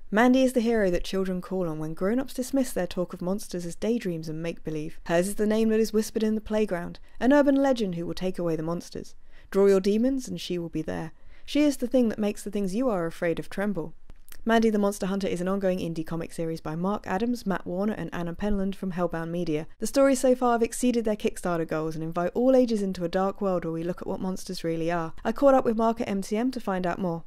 Mandy is the hero that children call on when grown-ups dismiss their talk of monsters as daydreams and make-believe. Hers is the name that is whispered in the playground, an urban legend who will take away the monsters. Draw your demons and she will be there. She is the thing that makes the things you are afraid of tremble. Mandy the Monster Hunter is an ongoing indie comic series by Mark Adams, Matt Warner and Anna Penland from Hellbound Media. The stories so far have exceeded their Kickstarter goals and invite all ages into a dark world where we look at what monsters really are. I caught up with Mark at MCM to find out more.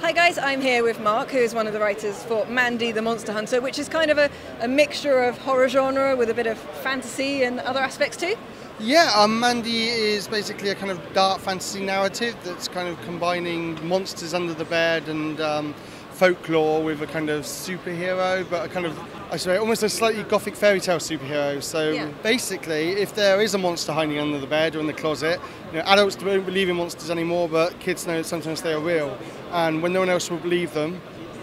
Hi guys, I'm here with Mark, who is one of the writers for Mandy the Monster Hunter, which is kind of a mixture of horror genre with a bit of fantasy and other aspects too. Yeah, Mandy is basically a kind of dark fantasy narrative that's kind of combining monsters under the bed and folklore with a kind of superhero, but a kind of, I say, almost a slightly gothic fairy tale superhero. So basically, if there is a monster hiding under the bed or in the closet, adults don't believe in monsters anymore, but kids know that sometimes they are real. And when no one else will believe them,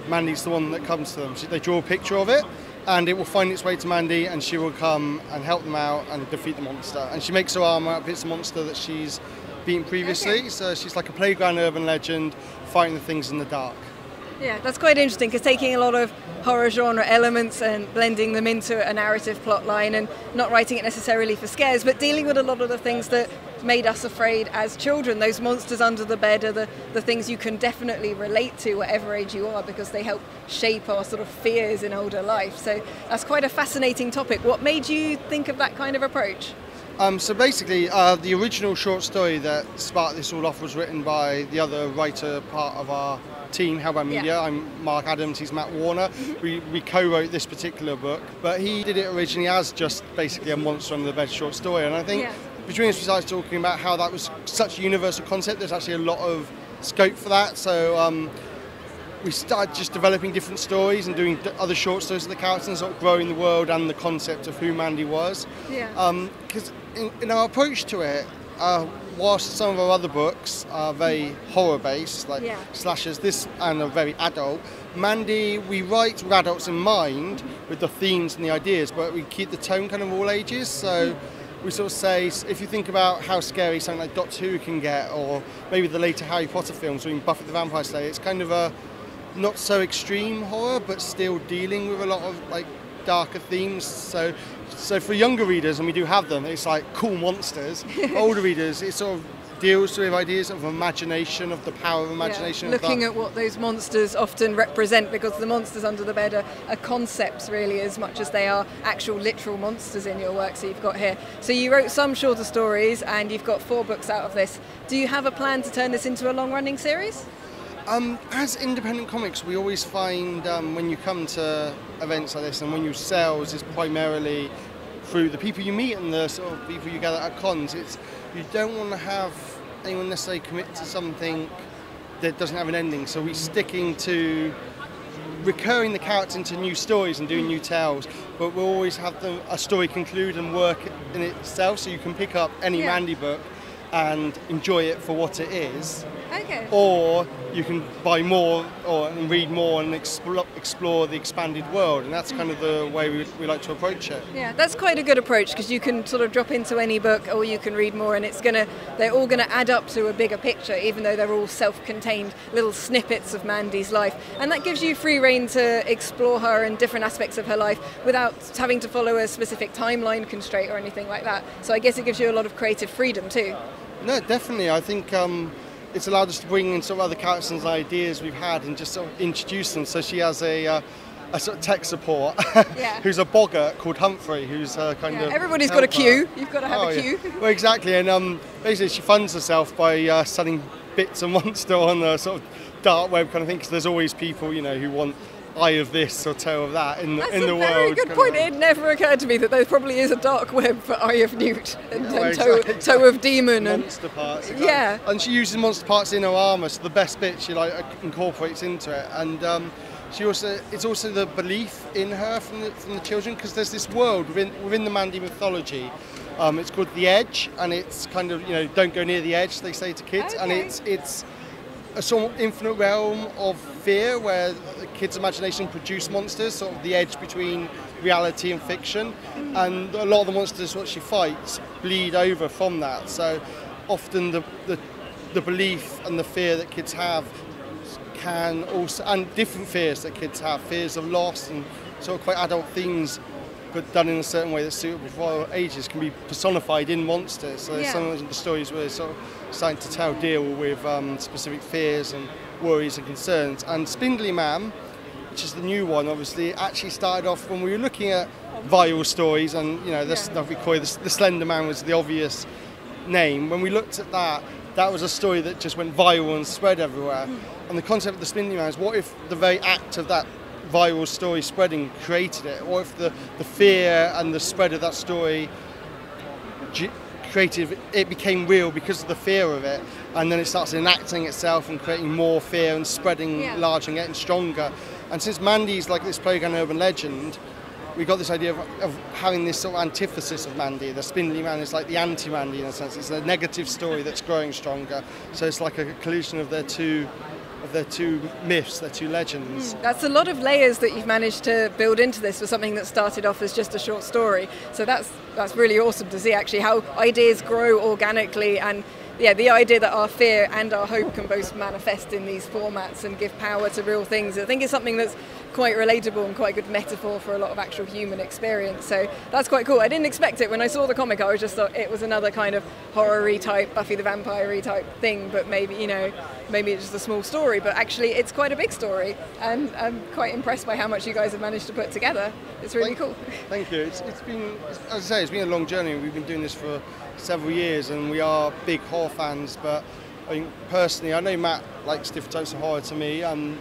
Mandy's the one that comes to them. They draw a picture of it, and it will find its way to Mandy, and she will come and help them out and defeat the monster. And she makes her arm up. It's a monster that she's beaten previously, so she's like a playground urban legend fighting the things in the dark. Yeah, that's quite interesting, because taking a lot of horror genre elements and blending them into a narrative plot line and not writing it necessarily for scares, but dealing with a lot of the things that made us afraid as children. Those monsters under the bed are the things you can definitely relate to whatever age you are, because they help shape our sort of fears in older life. So that's quite a fascinating topic. What made you think of that kind of approach? So basically, the original short story that sparked this all off was written by the other writer part of our team, Hellbound Media. Yeah. I'm Mark Adams, he's Matt Warner. We co-wrote this particular book, but he did it originally as just basically a monster under the bed short story. And I think between us we started talking about how that was such a universal concept. There's actually a lot of scope for that. So we started just developing different stories and doing other short stories of the characters and sort of growing the world and the concept of who Mandy was. Yeah. Because in our approach to it, whilst some of our other books are very horror-based, like slashers, this and are very adult, Mandy, we write with adults in mind with the themes and the ideas, but we keep the tone kind of all ages. So we sort of say, if you think about how scary something like Doctor Who can get, or maybe the later Harry Potter films, or even Buffy the Vampire Slayer, it's kind of a not so extreme horror, but still dealing with a lot of like darker themes. So for younger readers, and we do have them, it's like cool monsters. Older readers, it sort of deals with ideas of imagination, of the power of imagination. Looking at what those monsters often represent, because the monsters under the bed are concepts really as much as they are actual literal monsters in your work. So you've got here. So you wrote some shorter stories and you've got 4 books out of this. Do you have a plan to turn this into a long-running series? As independent comics, we always find when you come to events like this and when you sales is primarily through the people you meet and the sort of people you gather at cons. You don't want to have anyone necessarily commit to something that doesn't have an ending. So we're sticking to recurring the characters into new stories and doing new tales, but we'll always have a story conclude and work in itself. So you can pick up any Mandy book and enjoy it for what it is. Okay. Or you can buy more and read more and explore the expanded world, and that's kind of the way we like to approach it. Yeah, that's quite a good approach, because you can sort of drop into any book or you can read more, and they're all going to add up to a bigger picture, even though they're all self-contained little snippets of Mandy's life. And that gives you free rein to explore her and different aspects of her life without having to follow a specific timeline constraint or anything like that. So I guess it gives you a lot of creative freedom too. No, definitely. I think it's allowed us to bring in some other characters and ideas we've had and just sort of introduce them. So she has a sort of tech support who's a boggart called Humphrey, who's kind of... Everybody's got a queue. You've got to have a queue. Well, exactly. And basically she funds herself by selling bits and monster on the sort of dark web kind of thing, because there's always people, who want eye of this or toe of that in the world. That's a very good point. It never occurred to me that there probably is a dark web for eye of newt and, toe of demon and monster parts. Exactly. Yeah. And she uses monster parts in her armour, so the best bit she incorporates into it. And it's also the belief in her from the children, because there's this world within the Mandy mythology. It's called the Edge, and it's kind of don't go near the edge, they say to kids, and it's a sort of infinite realm of fear where the kids' imagination produce monsters, sort of the edge between reality and fiction. And a lot of the monsters what she fights bleed over from that. So often the belief and the fear that kids have can also, and different fears that kids have, fears of loss and sort of quite adult themes, but done in a certain way that's suitable for all ages, can be personified in monsters. So some of the stories we're sort of starting to tell deal with specific fears and worries and concerns. And Spindly Man, which is the new one, obviously, actually started off when we were looking at viral stories, and this we call it the Slender Man was the obvious name. When we looked at that, that was a story that just went viral and spread everywhere. And the concept of the Spindly Man is, what if the very act of that viral story spreading created it? What if the fear and the spread of that story created it, became real because of the fear of it, and then it starts enacting itself and creating more fear and spreading larger and getting stronger. And since Mandy's like this playground urban legend, we got this idea of having this sort of antithesis of Mandy. The Spindly Man is like the anti-Mandy in a sense. It's a negative story that's growing stronger. So it's like a collision of their two myths, their two legends. That's a lot of layers that you've managed to build into this for something that started off as just a short story. So that's really awesome to see actually how ideas grow organically, and the idea that our fear and our hope can both manifest in these formats and give power to real things. I think it's something that's quite relatable and quite a good metaphor for a lot of actual human experience. So that's quite cool. I didn't expect it. When I saw the comic, I just thought it was another kind of horror-y type, Buffy the Vampire-y type thing, but maybe it's just a small story, but actually it's quite a big story, and I'm quite impressed by how much you guys have managed to put together. It's really cool. Thank you. It's been, as I say, it's been a long journey. We've been doing this for several years, and we are big horror fans, but I think personally, I know Matt likes different types of horror to me, and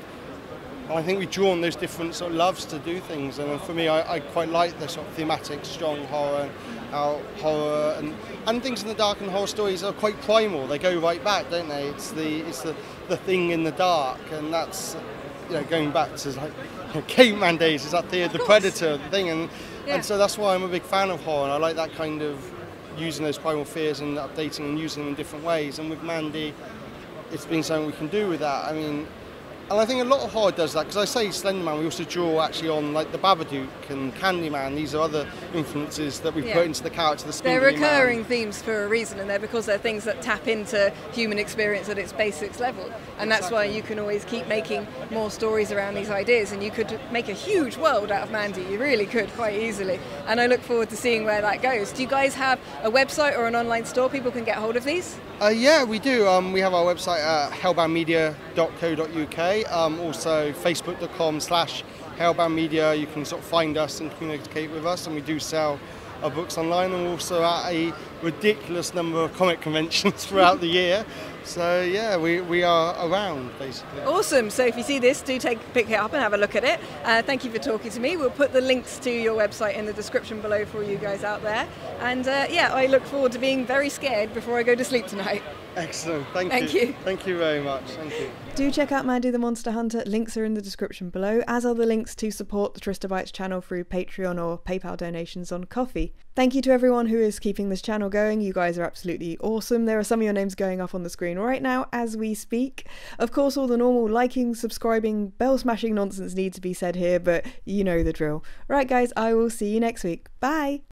I think we've drawn those different sort of loves to do things, and for me, I quite like the sort of thematic, strong horror, how horror and things in the dark and horror stories are quite primal. They go right back, don't they? It's the thing in the dark, and that's going back to like caveman days. Is that the predator thing, and so that's why I'm a big fan of horror. And I like that kind of using those primal fears and updating and using them in different ways. And with Mandy, it's been something we can do with that. I mean, and I think a lot of horror does that, because I say Slenderman, we also draw actually on like the Babadook and Candyman. These are other influences that we put into the character. They're recurring themes for a reason, and because they're things that tap into human experience at its basics level. And that's why you can always keep making more stories around these ideas, and you could make a huge world out of Mandy. You really could, quite easily. And I look forward to seeing where that goes. Do you guys have a website or an online store people can get hold of these? Yeah, we do. We have our website at hellboundmedia.co.uk. Also facebook.com/hellboundmedia. You can sort of find us and communicate with us, and we do sell our books online, and we're also at a ridiculous number of comic conventions throughout the year. So yeah, we are around basically. Awesome. So if you see this, do pick it up and have a look at it. Thank you for talking to me. We'll put the links to your website in the description below for you guys out there. And I look forward to being very scared before I go to sleep tonight. Excellent. Thank you. Thank you very much. Thank you. Do check out Mandy the Monster Hunter. Links are in the description below, as are the links to support the Trista Bytes channel through Patreon or PayPal donations on Ko-fi. Thank you to everyone who is keeping this channel going. You guys are absolutely awesome. There are some of your names going up on the screen right now as we speak. Of course, all the normal liking, subscribing, bell smashing nonsense needs to be said here, but you know the drill. Right guys, I will see you next week. Bye!